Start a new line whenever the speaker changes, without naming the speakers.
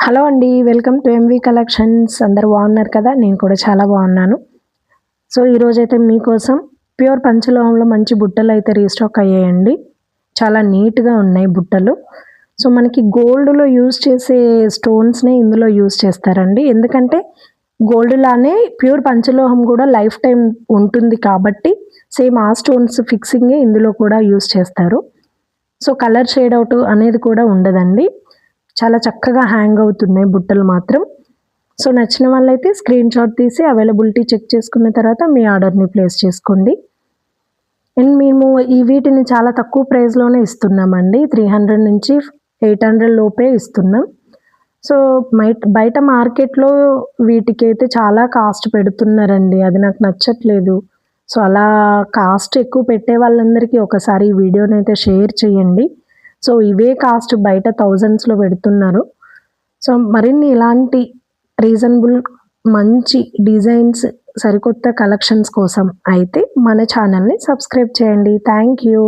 Hello అండి. Welcome to MV collections. అందరూ బాగున్నారు కదా! నేను కూడా చాలా బాగున్నాను. సో, ఈరోజైతే మీకోసం ప్యూర్ పంచలోహంలో మంచి బుట్టలైతే రీస్టాక్ అయ్యాయండి. చాలా నీట్‌గా ఉన్నాయి బుట్టలు. సో, మనకి గోల్డ్‌లో యూజ్ చేసే స్టోన్స్‌నే ఇందులో యూజ్ చేస్తారండి. ఎందుకంటే గోల్డ్ లానే ప్యూర్ పంచలోహం కూడా లైఫ్ టైమ్ ఉంటుంది కాబట్టి సేమ్ ఆ స్టోన్స్ ఫిక్సింగే ఇందులో కూడా యూజ్ చేస్తారు. సో, కలర్ షేడ్ అవుట్ అనేది కూడా ఉండదండి. చాలా చక్కగా హ్యాంగ్ అవుతున్నాయి బుట్టలు మాత్రం. సో, నచ్చిన వాళ్ళైతే స్క్రీన్‌షాట్ తీసి అవైలబిలిటీ చెక్ చేసుకున్న తర్వాత మీ ఆర్డర్‌ని ప్లేస్ చేసుకోండి. అండ్ మేము వీటిని చాలా తక్కువ ప్రైస్‌లోనే ఇస్తున్నామండి. 300-800 లోపే ఇస్తున్నాం. సో, బయట మార్కెట్‌లో వీటికైతే చాలా కాస్ట్ పెడుతున్నారండి. అది నాకు నచ్చట్లేదు. సో, అలా కాస్ట్ ఎక్కువ పెట్టే వాళ్ళందరికీ ఒకసారి ఈ వీడియోనైతే షేర్ చేయండి. సో, ఇవే కాస్ట్ బయట థౌజండ్స్‌లో పెడుతున్నారు. సో, మరిన్ని ఇలాంటి రీజనబుల్ మంచి డిజైన్స్, సరికొత్త కలెక్షన్స్ కోసం అయితే మన ఛానల్‌ని సబ్స్క్రైబ్ చేయండి. Thank you.